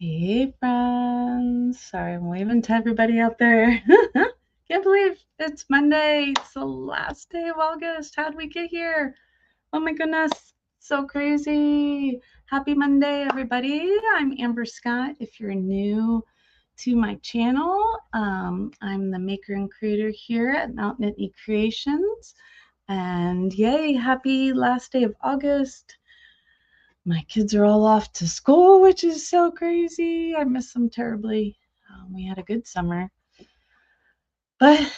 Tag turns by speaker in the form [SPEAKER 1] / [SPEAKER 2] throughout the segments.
[SPEAKER 1] Hey friends, sorry I'm waving to everybody out there. Can't believe it's Monday. It's the last day of August. How'd we get here? Oh my goodness, so crazy. Happy Monday, everybody. I'm Amber Scott. If you're new to my channel, I'm the maker and creator here at Mountain Whitney Creations. And yay, happy last day of August. My kids are all off to school, which is so crazy. I miss them terribly. We had a good summer, but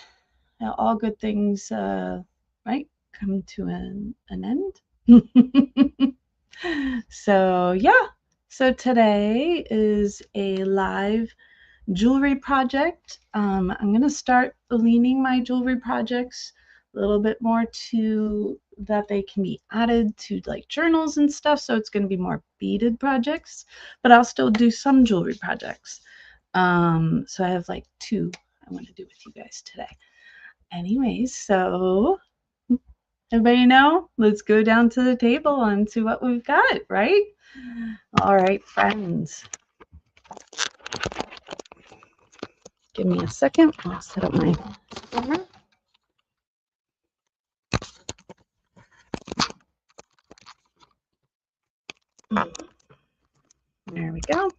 [SPEAKER 1] all good things, right, come to an end. So, yeah. So today is a live jewelry project. I'm going to start leaning my jewelry projects a little bit more to that they can be added to like journals and stuff. So it's going to be more beaded projects, but I'll still do some jewelry projects. So I have like two I want to do with you guys today. Anyways, so everybody know, let's go down to the table and see what we've got, right? All right, friends. Give me a second. I'll set up my camera. There we go.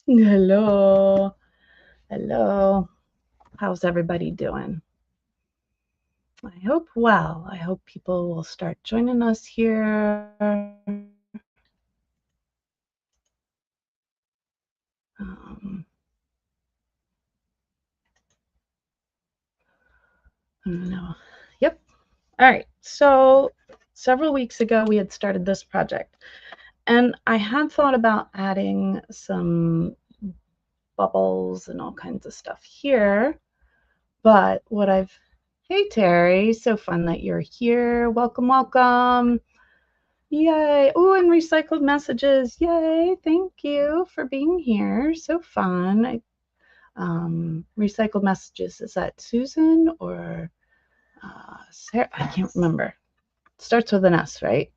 [SPEAKER 1] Hello. Hello. How's everybody doing? I hope well. I hope people will start joining us here. I don't know. Yep. All right. So several weeks ago, we had started this project. And I had thought about adding some bubbles and all kinds of stuff here. But what I've, hey Terry, so fun that you're here. Welcome, welcome. Yay. Oh, and recycled messages. Yay. Thank you for being here. So fun. Recycled messages. Is that Susan or Sarah? I can't remember. It starts with an S, right?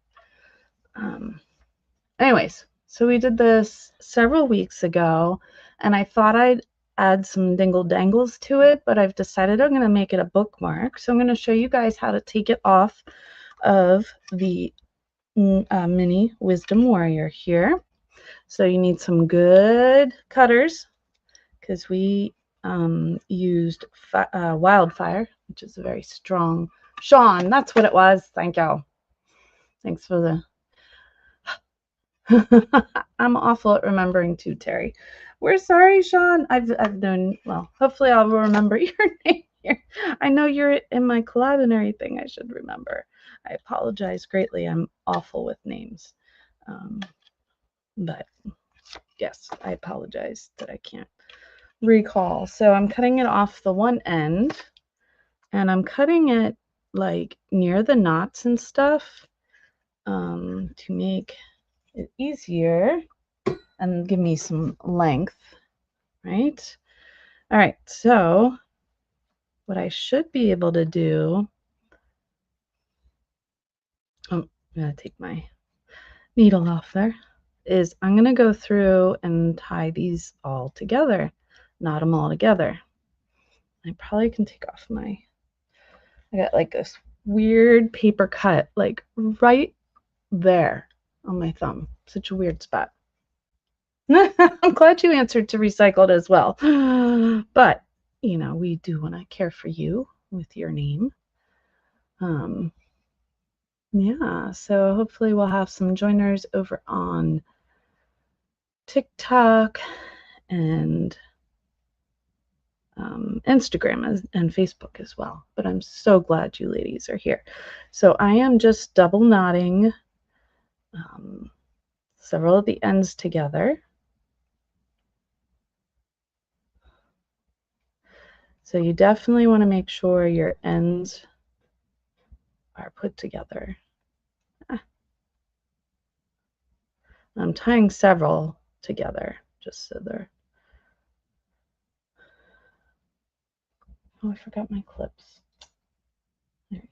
[SPEAKER 1] Anyways, so we did this several weeks ago, and I thought I'd add some dingle dangles to it, but I've decided I'm going to make it a bookmark. So I'm going to show you guys how to take it off of the mini Wisdom Warrior here. So you need some good cutters because we used Wildfire, which is a very strong. Sean, that's what it was. Thank you. Thanks for the. I'm awful at remembering too, Terry. We're sorry, Sean. I've known. Well, hopefully I'll remember your name here. I know you're in my collabinary thing. I should remember. I apologize greatly. I'm awful with names, but yes, I apologize that I can't recall. So I'm cutting it off the one end, and I'm cutting it like near the knots and stuff to make it easier and give me some length, right? All right, so what I should be able to do, I'm gonna take my needle off there, is I'm gonna go through and tie these all together, knot them all together. I probably can take off I got like this weird paper cut, like right there on my thumb. Such a weird spot. I'm glad you answered to recycled as well. But, you know, we do want to care for you with your name. Yeah, so hopefully we'll have some joiners over on TikTok and Instagram and Facebook as well. But I'm so glad you ladies are here. So I am just double knotting several of the ends together. So you definitely want to make sure your ends are put together. I'm tying several together just so they're. Oh, I forgot my clips. There.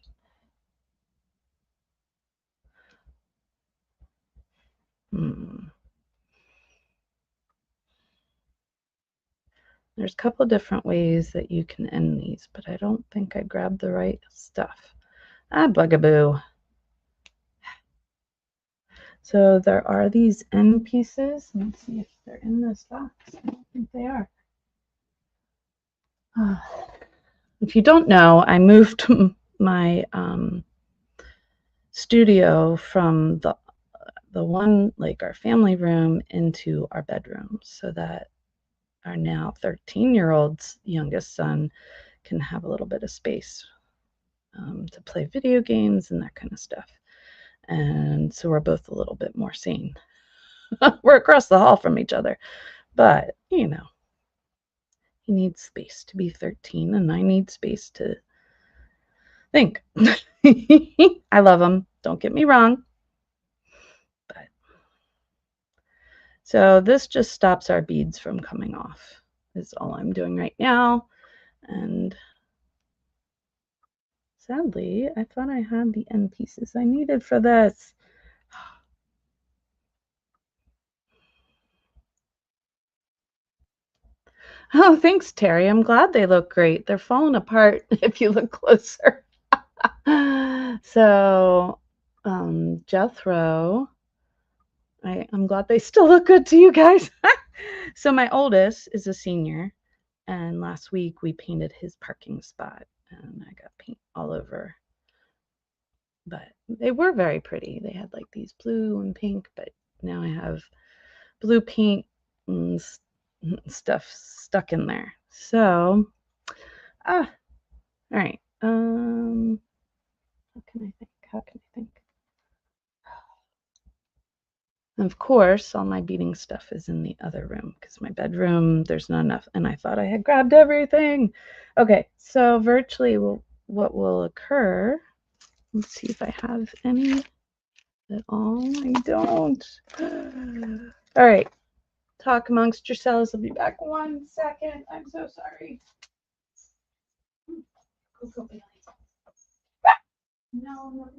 [SPEAKER 1] There's a couple different ways that you can end these, but I don't think I grabbed the right stuff. Ah, bugaboo. So there are these end pieces. Let's see if they're in this box. I don't think they are. If you don't know, I moved my studio from the one, like our family room, into our bedroom so that our now 13-year-old's youngest son can have a little bit of space to play video games and that kind of stuff. And so we're both a little bit more sane. We're across the hall from each other, but you know, he needs space to be 13 and I need space to think. I love him, don't get me wrong, but so this just stops our beads from coming off is all I'm doing right now. And sadly, I thought I had the end pieces I needed for this. Oh, thanks, Terry. I'm glad they look great. They're falling apart if you look closer. So, Jethro, I'm glad they still look good to you guys. So my oldest is a senior, and last week we painted his parking spot, and I got paint all over. But they were very pretty. They had like these blue and pink, but now I have blue paint and stuff stuck in there. So, all right. How can I think? How can I think? And of course, all my beading stuff is in the other room because my bedroom, there's not enough. And I thought I had grabbed everything. Okay, so virtually what will occur, let's see if I have any at all. I don't. All right, talk amongst yourselves. I'll be back 1 second. I'm so sorry. No.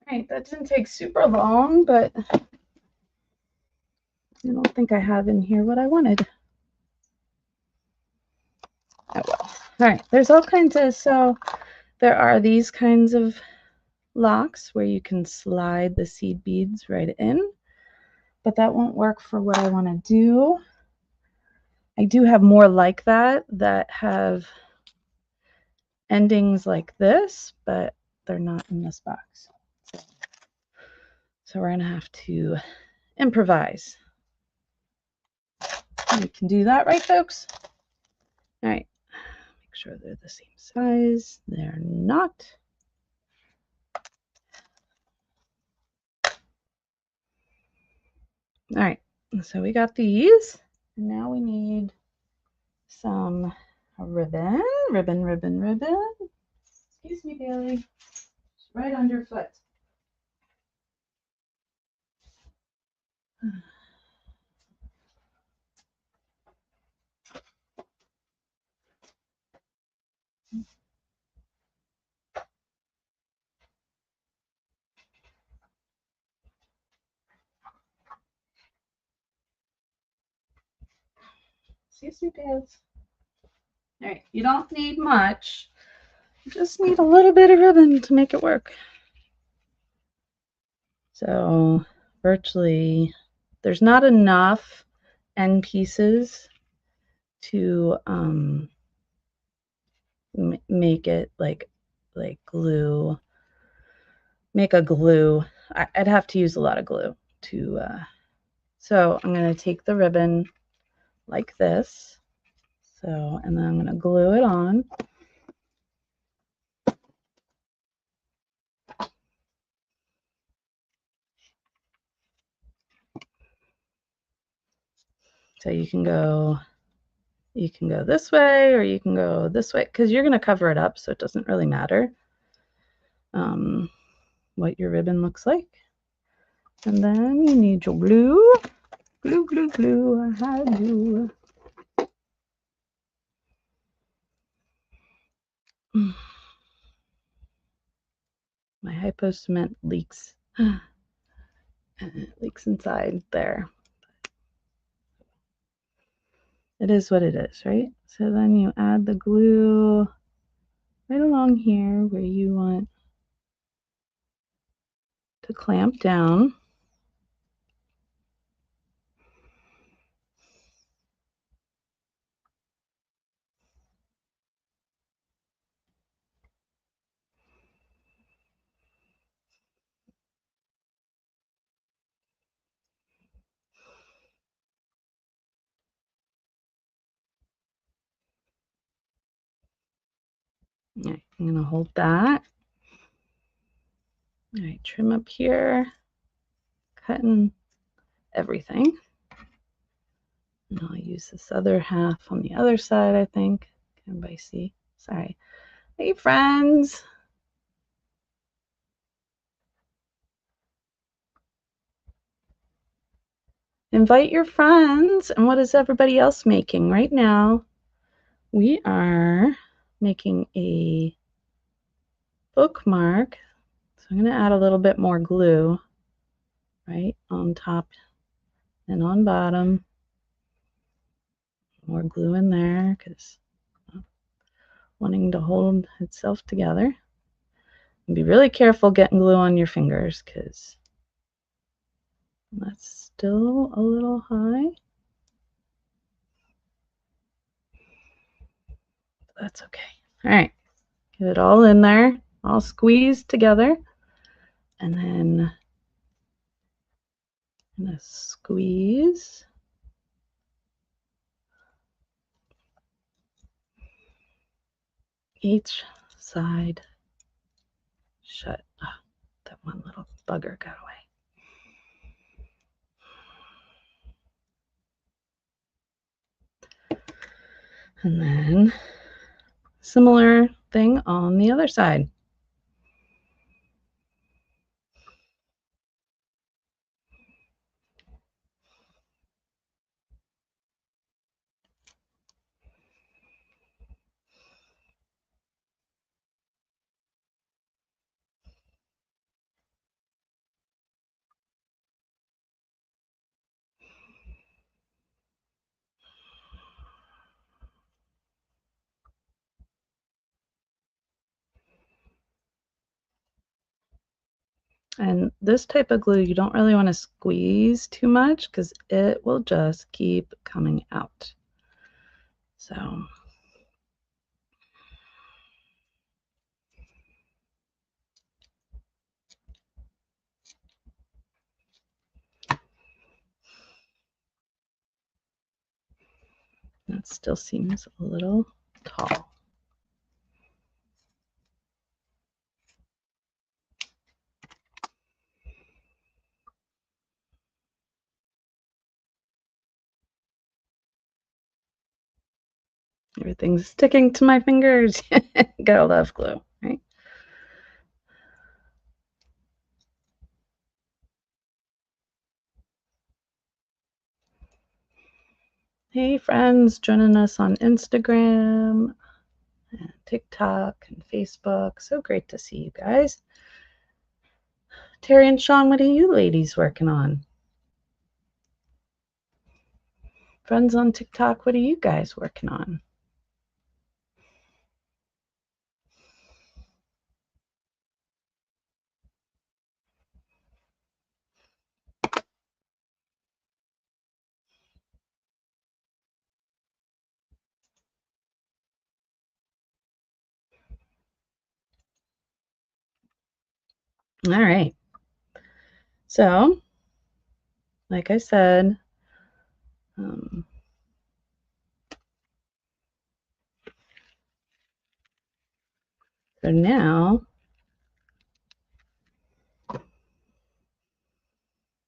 [SPEAKER 1] All right, that didn't take super long, but I don't think I have in here what I wanted. I will. All right, there's all kinds of, so there are these kinds of locks where you can slide the seed beads right in, but that won't work for what I want to do. I do have more like that have endings like this, but they're not in this box. So we're going to have to improvise. We can do that, right, folks? All right. Make sure they're the same size. They're not. All right. So we got these. And now we need some ribbon. Excuse me, Bailey. It's right underfoot. Excuse me, pants. All right, you don't need much. You just need a little bit of ribbon to make it work. So virtually, there's not enough end pieces to make it like glue. Make a glue. I'd have to use a lot of glue to. So I'm going to take the ribbon like this. So, and then I'm going to glue it on. So you can go You can go this way or you can go this way because you're going to cover it up, so it doesn't really matter what your ribbon looks like. And then you need your glue. Glue, glue, glue. I had glue. My hypo cement leaks. And it leaks inside there. It is what it is, right? So then you add the glue right along here where you want to clamp down. All right, I'm going to hold that. All right, trim up here, cutting everything. And I'll use this other half on the other side, I think. Can everybody see? Sorry. Hey, friends. Invite your friends. And what is everybody else making right now? We are making a bookmark. So I'm going to add a little bit more glue right on top and on bottom. More glue in there because wanting to hold itself together. And be really careful getting glue on your fingers because that's still a little high. That's okay. All right, get it all in there, all squeezed together. And then I'm going to squeeze each side shut. Oh, that one little bugger got away. And then similar thing on the other side. And this type of glue, you don't really want to squeeze too much because it will just keep coming out. So that still seems a little tall. Everything's sticking to my fingers. Gotta love glue, right? Hey, friends, joining us on Instagram, and TikTok, and Facebook. So great to see you guys. Terry and Sean, what are you ladies working on? Friends on TikTok, what are you guys working on? All right. So, like I said, so now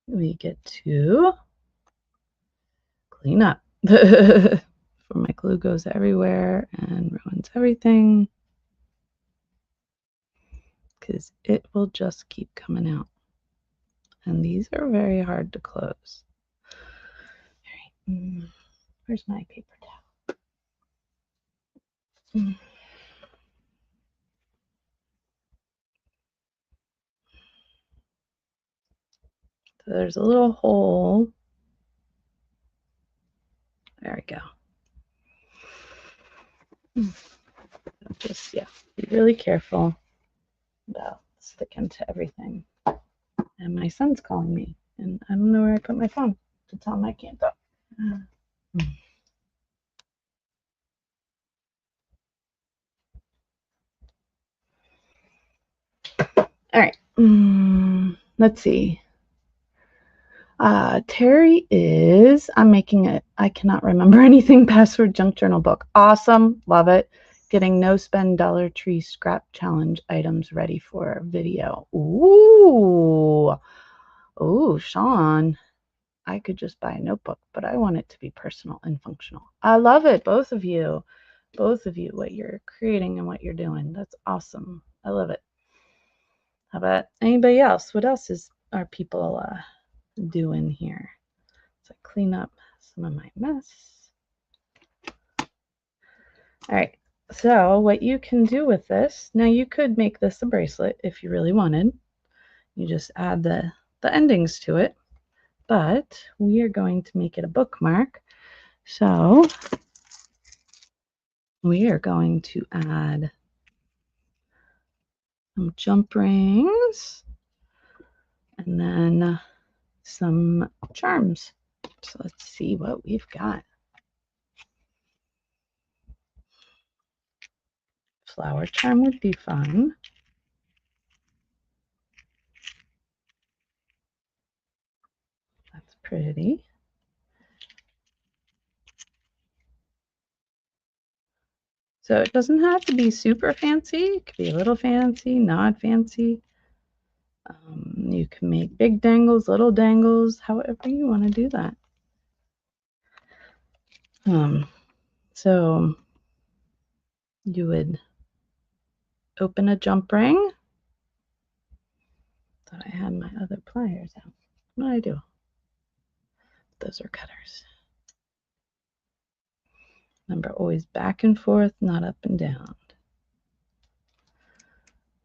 [SPEAKER 1] we get to clean up. before my glue goes everywhere and ruins everything, because it will just keep coming out. And these are very hard to close. All right. Where's my paper towel? So there's a little hole. There we go. Just, yeah, be really careful about sticking to everything. And my son's calling me, and I don't know where I put my phone to tell him I can't talk. All right. Let's see. Terry is, I'm making it, I cannot remember anything, password junk journal book. Awesome. Love it. Getting no spend Dollar Tree scrap challenge items ready for video. Ooh. Ooh, Sean. I could just buy a notebook, but I want it to be personal and functional. I love it. Both of you, what you're creating and what you're doing. That's awesome. I love it. How about anybody else? What else are people doing here? So I clean up some of my mess. All right. So what you can do with this, now you could make this a bracelet if you really wanted. You just add the endings to it. But we are going to make it a bookmark. So we are going to add some jump rings and then some charms. So let's see what we've got. Flower charm would be fun. That's pretty. So it doesn't have to be super fancy. It could be a little fancy, not fancy. You can make big dangles, little dangles, however you want to do that. So you would open a jump ring. Thought I had my other pliers out. What do I do? Those are cutters. Remember, always back and forth, not up and down.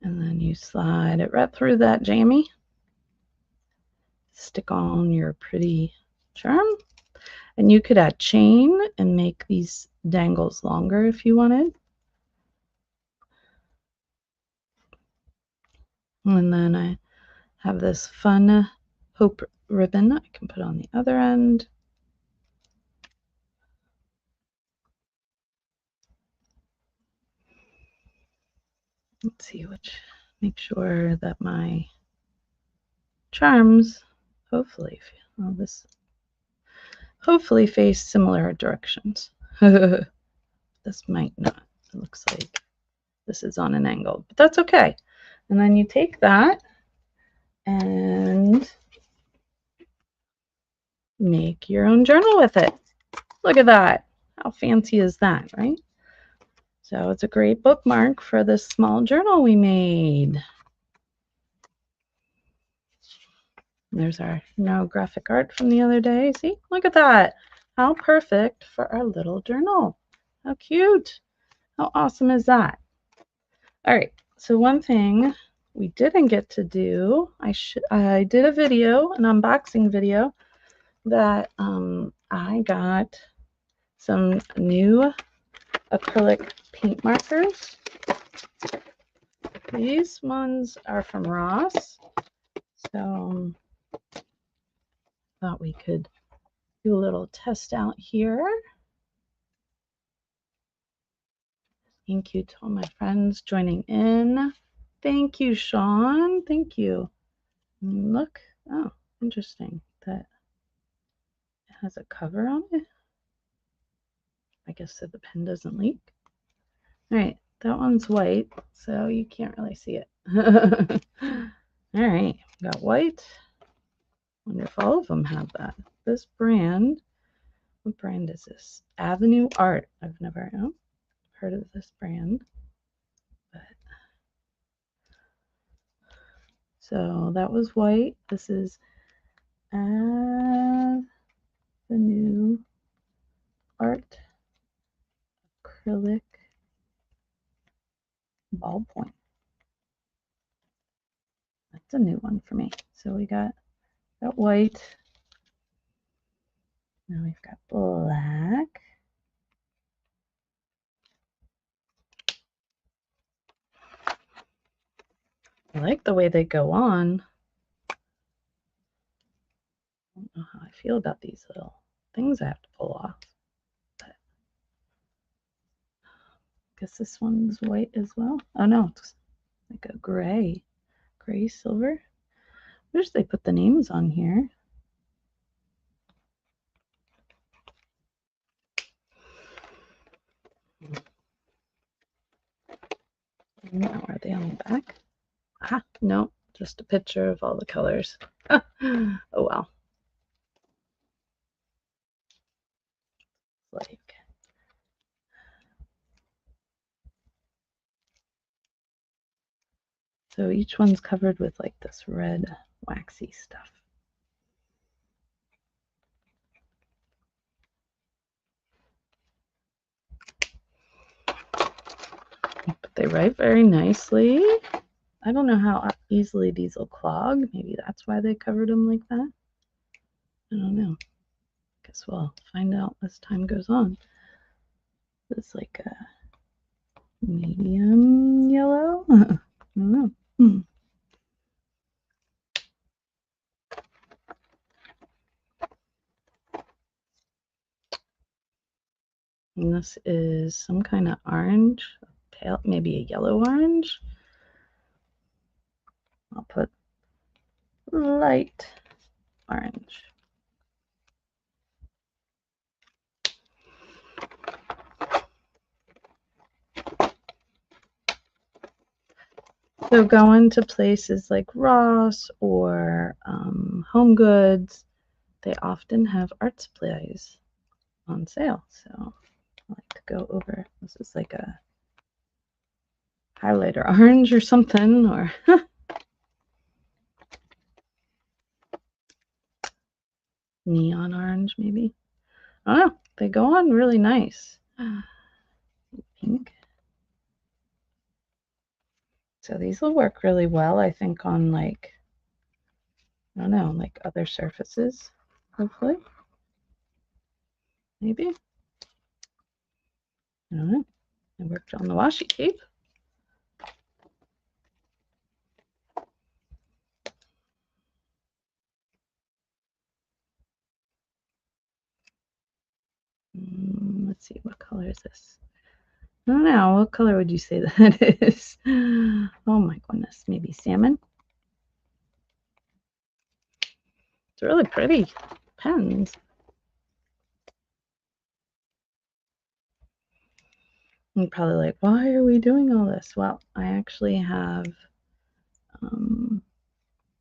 [SPEAKER 1] And then you slide it right through that jammy. Stick on your pretty charm. And you could add chain and make these dangles longer if you wanted. And then I have this fun hope ribbon I can put on the other end. Let's see make sure that my charms hopefully face similar directions. This might not. It looks like this is on an angle, but that's okay. And then you take that and make your own journal with it. Look at that. How fancy is that, right? So it's a great bookmark for this small journal we made. There's our graphic art from the other day. See, look at that. How perfect for our little journal. How cute. How awesome is that? All right. So one thing we didn't get to do, I did a video, an unboxing video, that I got some new acrylic paint markers. These ones are from Ross. So thought we could do a little test out here. Thank you to all my friends joining in. Thank you, Sean. Thank you. Look, oh, interesting that it has a cover on it. I guess so the pen doesn't leak. All right, that one's white, so you can't really see it. All right, got white. Wonder if all of them have that. This brand What brand is this? Avenue Art. I've never heard of this brand. But so that was white. This is Avenue Art acrylic ballpoint. That's a new one for me. So we got white. Now we've got black. I like the way they go on. I don't know how I feel about these little things I have to pull off. But I guess this one's white as well. Oh no, it's like a gray silver. I wish they put the names on here. Now, are they on the back? Ah, no, just a picture of all the colors. Oh well. Like, so each one's covered with like this red waxy stuff. But they write very nicely. I don't know how easily these will clog. Maybe that's why they covered them like that. I don't know. Guess we'll find out as time goes on. It's like a medium yellow. I don't know. And this is some kind of orange, pale, maybe a yellow orange. I'll put light orange. So going to places like Ross or Home Goods, they often have art supplies on sale. So I like to go over. This is like a highlighter orange or something, or neon orange maybe. I don't know. They go on really nice. Pink. So these will work really well, I think, on like, I don't know, like other surfaces, hopefully. Maybe. I don't know. It worked on the washi tape. Let's see, what color is this? I don't know. What color would you say that is? Oh my goodness. Maybe salmon? It's really pretty pens. You're probably like, why are we doing all this? Well, I actually have,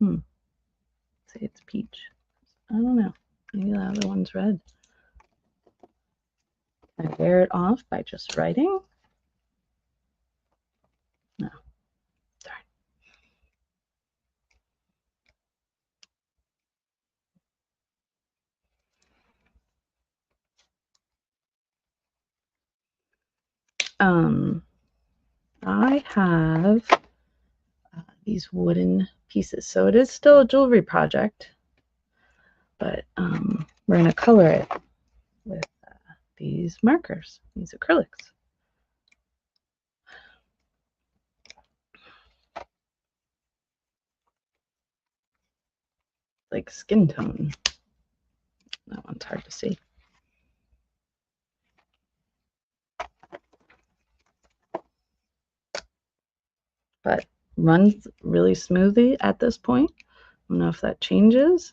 [SPEAKER 1] say it's peach. I don't know. Maybe the other one's red. I wear it off by just writing. No, sorry. I have these wooden pieces. So it is still a jewelry project, but we're going to color it with these markers, these acrylics. Like skin tone. That one's hard to see. But runs really smoothly at this point. I don't know if that changes.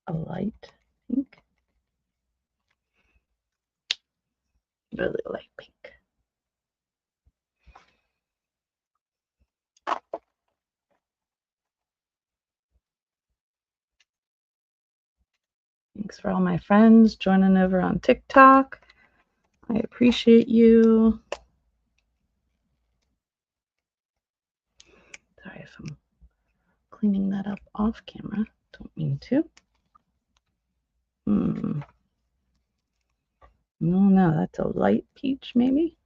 [SPEAKER 1] A light pink. Really light pink. Thanks for all my friends joining over on TikTok. I appreciate you. Sorry if I'm cleaning that up off camera. Don't mean to. No, that's a light peach, maybe.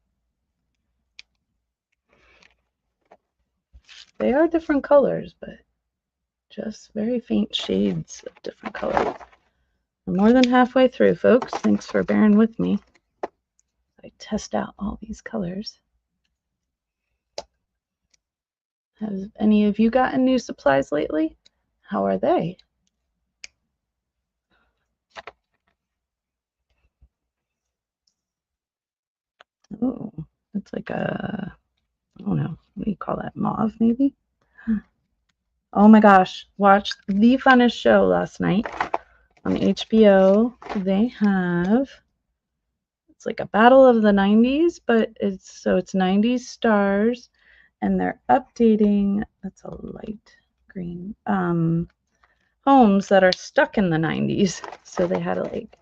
[SPEAKER 1] They are different colors, but just very faint shades of different colors. I'm more than halfway through, folks. Thanks for bearing with me. I test out all these colors. Have any of you gotten new supplies lately? How are they? Oh, it's like a, I don't know, what do you call that? Mauve, maybe? Oh my gosh, watched the funnest show last night on HBO. They have, it's like a battle of the 90s, but it's 90s stars, and they're updating, that's a light green, homes that are stuck in the 90s. So they had like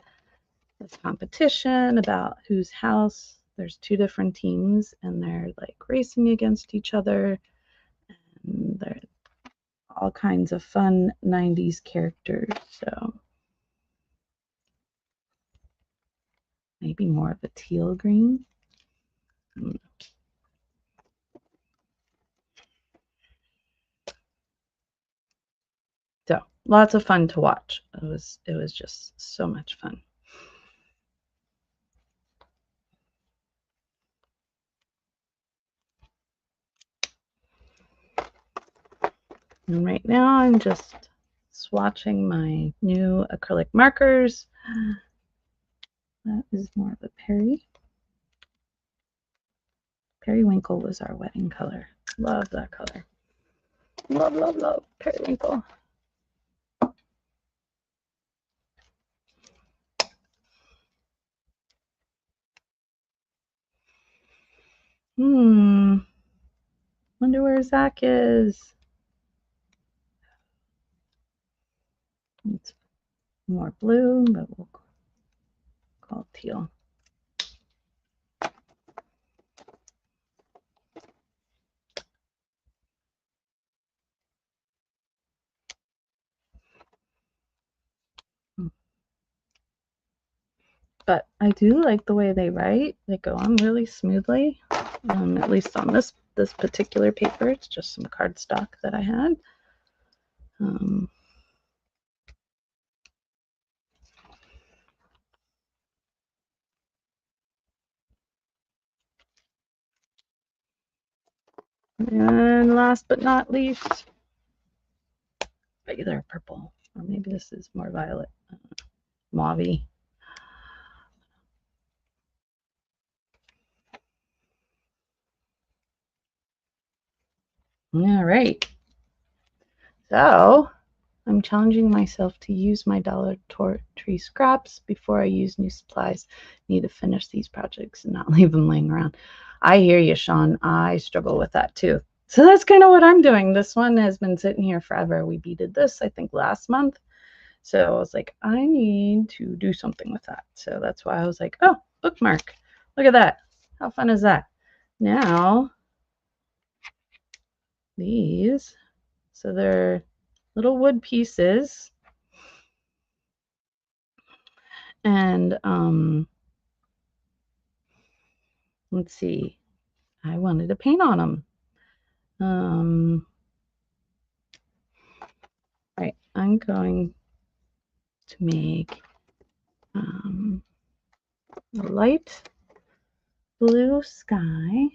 [SPEAKER 1] this competition about whose house, there's two different teams, and they're like racing against each other, and they're all kinds of fun 90s characters. So maybe more of a teal green. So lots of fun to watch. It was just so much fun. And right now I'm just swatching my new acrylic markers. That is more of a Periwinkle was our wedding color. Love that color. Love, love, love periwinkle. Wonder where Zach is. It's more blue, but we'll call it teal. But I do like the way they write. They go on really smoothly. At least on this particular paper, it's just some cardstock that I had. And last but not least, regular purple, or maybe this is more violet, mauve. All right. So I'm challenging myself to use my Dollar Tree scraps before I use new supplies. Need to finish these projects and not leave them laying around. I hear you, Sean. I struggle with that too. So that's kind of what I'm doing. This one has been sitting here forever. We beaded this, I think, last month. So I was like, I need to do something with that. So that's why I was like, oh, bookmark. Look at that. How fun is that? Now, these, so they're little wood pieces. And let's see, I wanted to paint on them. Right, I'm going to make a light blue sky.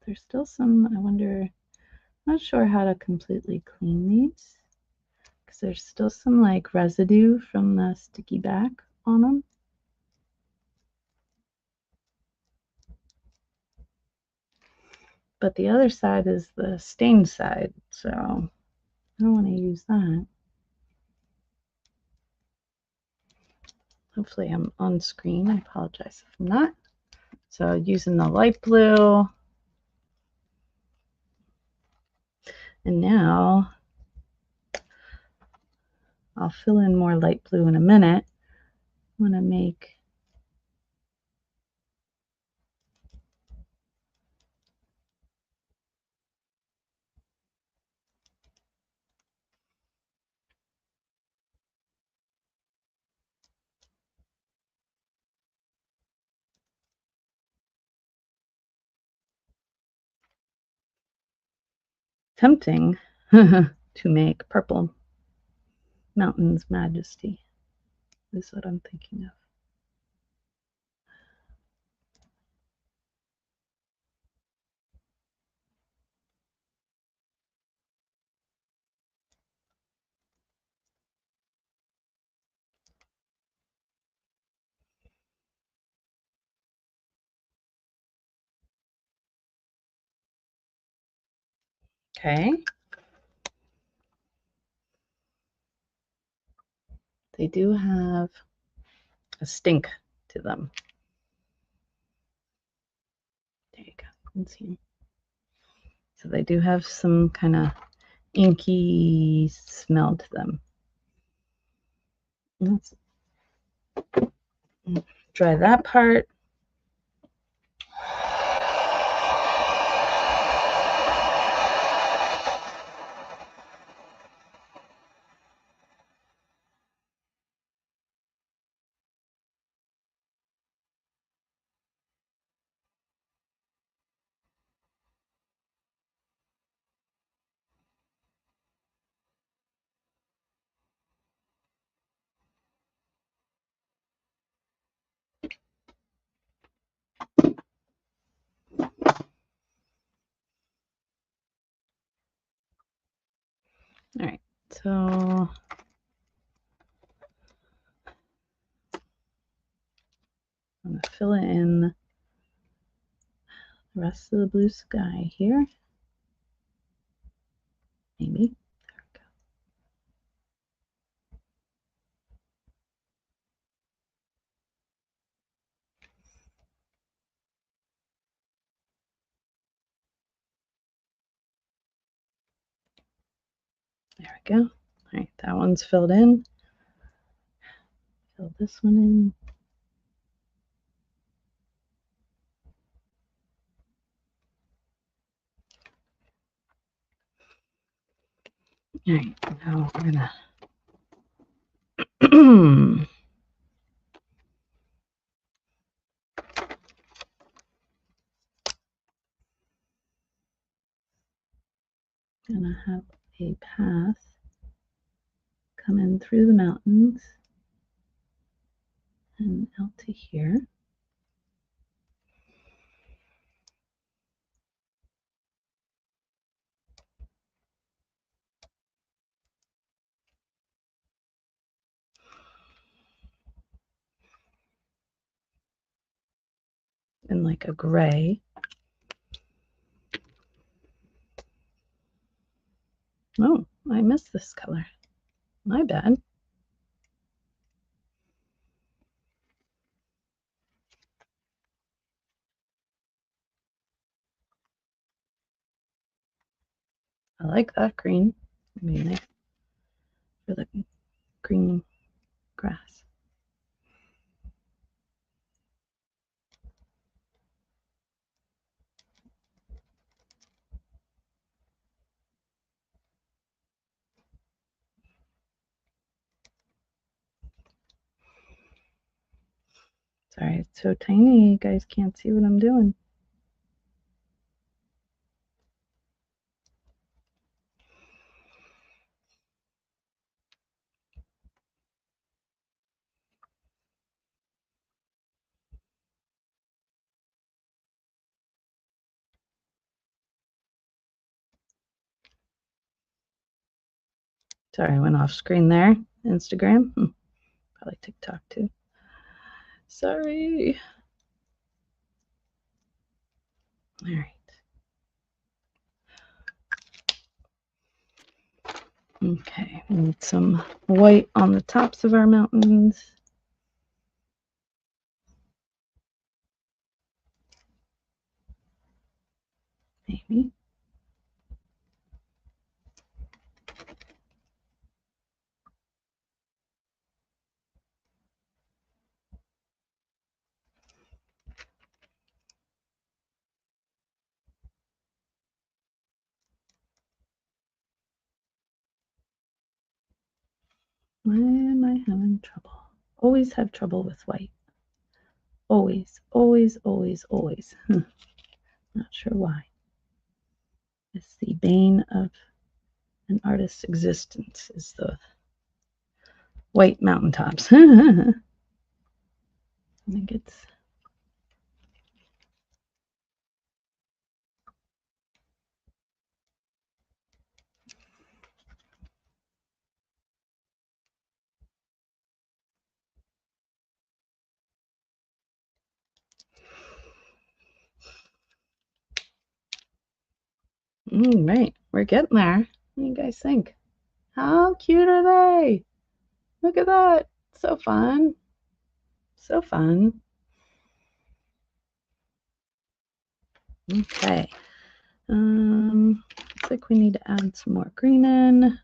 [SPEAKER 1] There's still some, I wonder, I'm not sure how to completely clean these because there's still some like residue from the sticky back on them. But the other side is the stained side, so I don't want to use that. Hopefully I'm on screen. I apologize if I'm not. So using the light blue, And now I'll fill in more light blue in a minute. I want to make tempting to make Purple Mountain's Majesty is what I'm thinking of. Okay. They do have a stink to them. There you go. You can see them. So they do have some kind of inky smell to them. Let's dry that part. All right, so I'm going to fill in the rest of the blue sky here. Maybe. There we go. All right, that one's filled in. Fill this one in. All right, now we're gonna have a path come in through the mountains and out to here. In like a gray. Oh, I missed this color. My bad. I like that green. I mean, nice for the green grass. Sorry, it's so tiny, you guys can't see what I'm doing. Sorry, I went off screen there. Instagram. Probably TikTok too. Sorry. All right. Okay, we need some white on the tops of our mountains. Maybe. Why am I having trouble? Always have trouble with white. Always, always, always, always. Not sure why. It's the bane of an artist's existence, is the white mountaintops. I think it's right. We're getting there. What do you guys think? How cute are they? Look at that. So fun. So fun. Okay. Looks like we need to add some more green in.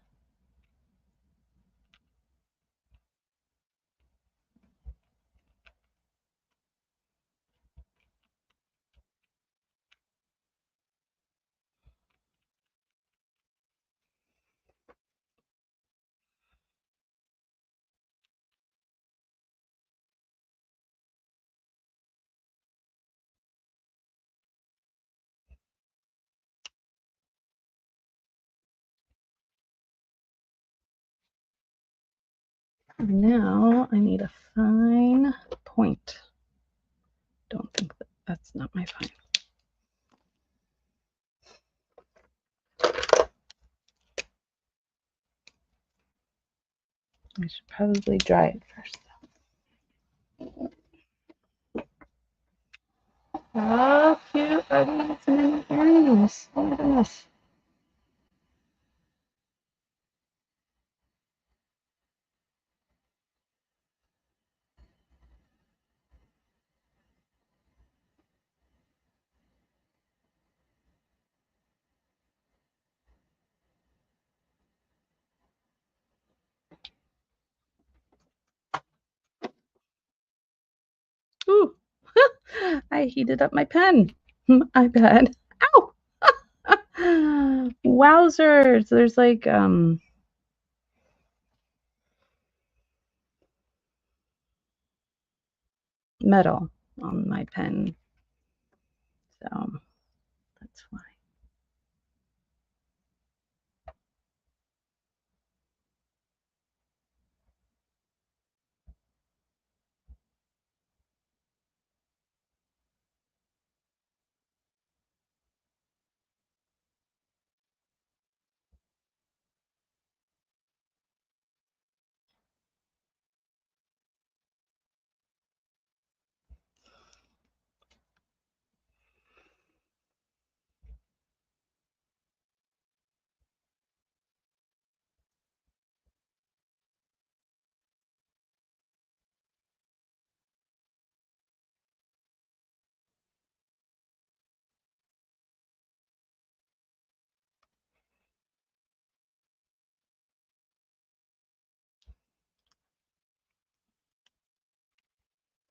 [SPEAKER 1] Now I need a fine point. Don't think that's not my fine. I should probably dry it first, though. How cute are these mini earrings? Oh my goodness. Ooh, I heated up my pen. I bet. Ow! Wowzers! There's like metal on my pen, so that's why.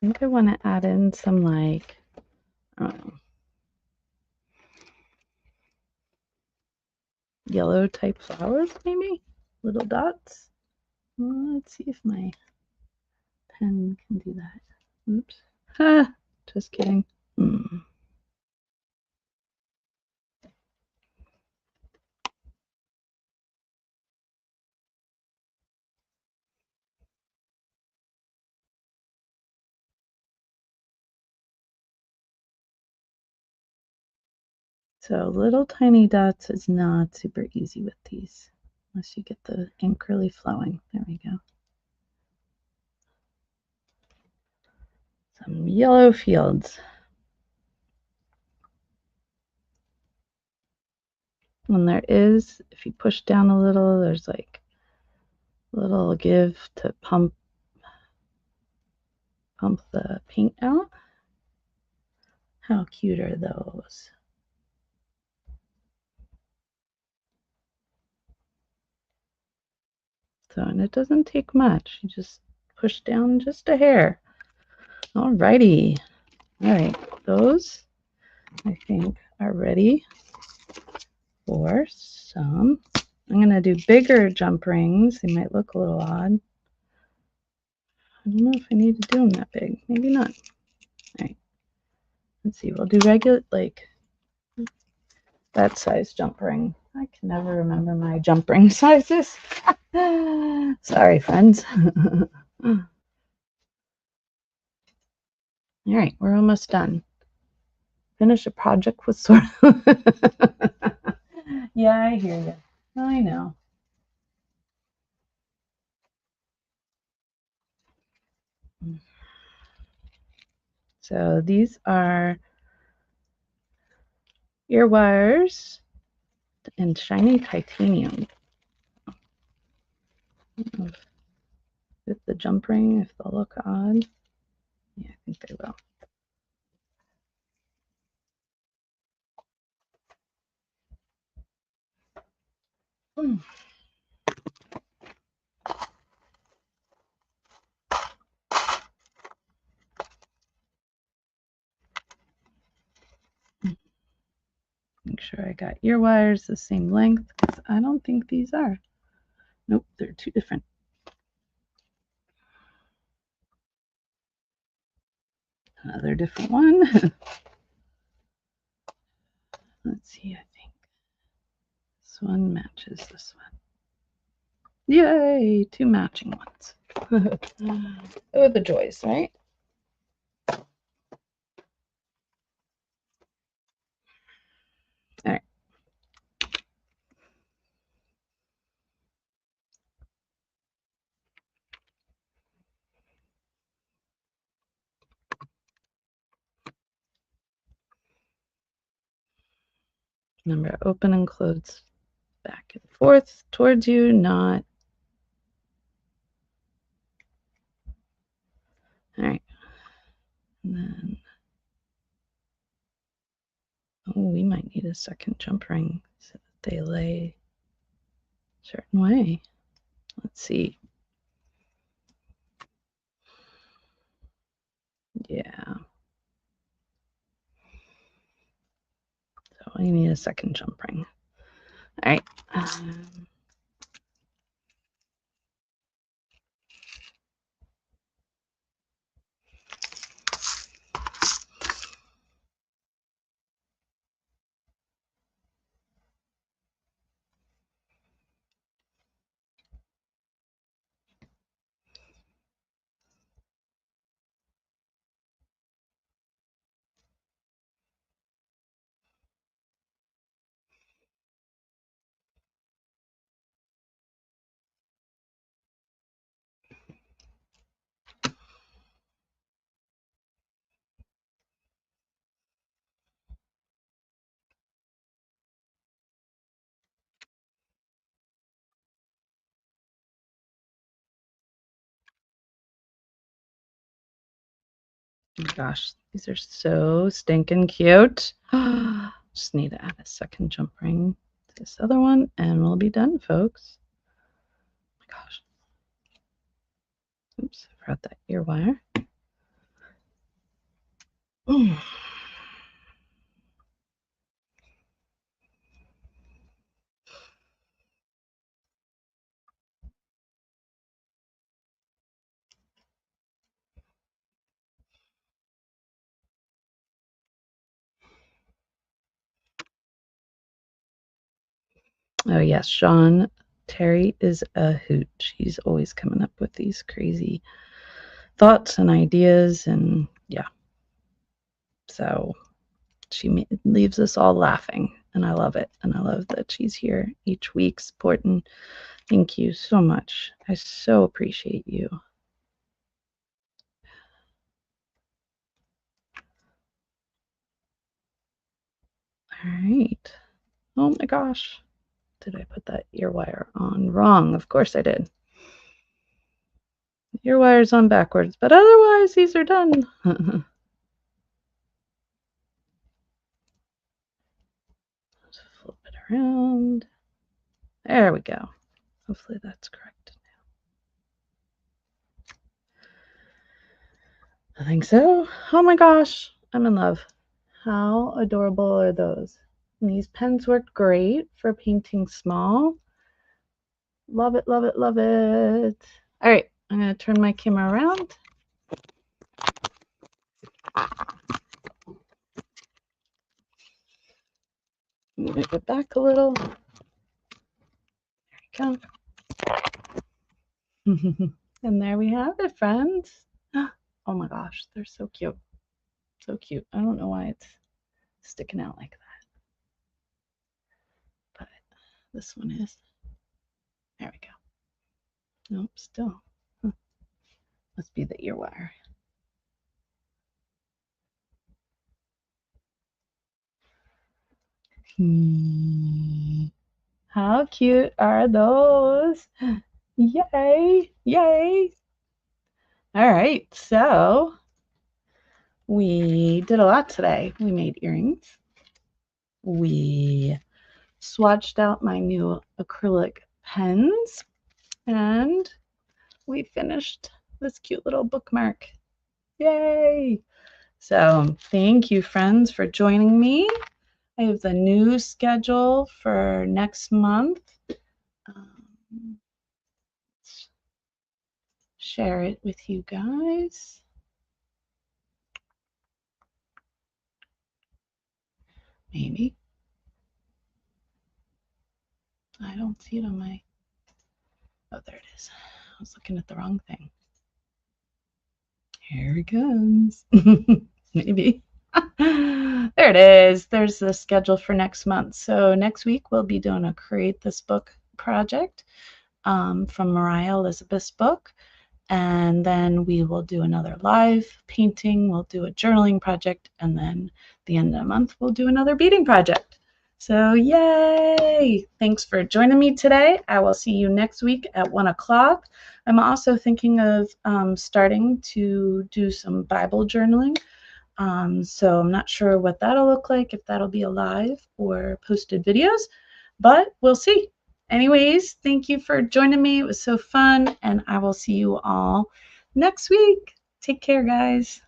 [SPEAKER 1] I think I want to add in some like yellow type flowers, maybe little dots. Well, let's see if my pen can do that. Oops. Ha! Just kidding. So little tiny dots is not super easy with these, unless you get the ink really flowing. There we go. Some yellow fields. When there is, if you push down a little, there's like a little give to pump the paint out. How cute are those? So, and it doesn't take much. You just push down just a hair. Alrighty. All right, those I think are ready for some. I'm going to do bigger jump rings. They might look a little odd. I don't know if I need to do them that big. Maybe not. All right. Let's see. We'll do regular, like that size jump ring. I can never remember my jump ring sizes. Sorry, friends. All right, we're almost done. Finish a project with sort of. Yeah, I hear you. I know. So these are ear wires in shiny titanium. With the jump ring, if they'll look odd. Yeah, I think they will. Make sure I got ear wires the same length, because I don't think these are. Nope, they're two different. Another different one. Let's see, I think this one matches this one. Yay, two matching ones. Oh, the joys, right? All right. Remember, open and close back and forth towards you, not. All right. And then, oh, we might need a second jump ring so that they lay a certain way. Let's see. Yeah. So I need a second jump ring. All right. Oh my gosh, these are so stinking cute. Just need to add a second jump ring to this other one and we'll be done, folks. Oh my gosh. Oops, I forgot that ear wire. Oh yes, Sean Terry is a hoot. She's always coming up with these crazy thoughts and ideas, and yeah. So she leaves us all laughing, and I love it. And I love that she's here each week supporting. Thank you so much. I so appreciate you. All right. Oh my gosh. Did I put that ear wire on wrong? Of course I did. Ear wire's on backwards, but otherwise these are done. Let's flip it around. There we go. Hopefully that's correct now. I think so. Oh my gosh, I'm in love. How adorable are those? And these pens work great for painting small. Love it, love it, love it. All right, I'm going to turn my camera around. Move it back a little. There we go. And there we have it, friends. Oh my gosh, they're so cute. So cute. I don't know why it's sticking out like that. But this one is. There we go. Nope, still. Must be the ear wire. How cute are those? Yay! Yay! All right, so we did a lot today. We made earrings. We swatched out my new acrylic pens, and we finished this cute little bookmark. Yay! So thank you, friends, for joining me. I have the new schedule for next month. Share it with you guys. Maybe. I don't see it on my. Oh, there it is. I was looking at the wrong thing. Here it comes. Maybe. There it is. There's the schedule for next month. So next week we'll be doing a Create This Book project from Mariah Elizabeth's book. And then we will do another live painting. We'll do a journaling project. And then at the end of the month, we'll do another beading project. So yay! Thanks for joining me today. I will see you next week at 1 o'clock. I'm also thinking of starting to do some Bible journaling. So I'm not sure what that'll look like, if that'll be a live or posted videos, but we'll see. Anyways, thank you for joining me. It was so fun, and I will see you all next week. Take care, guys.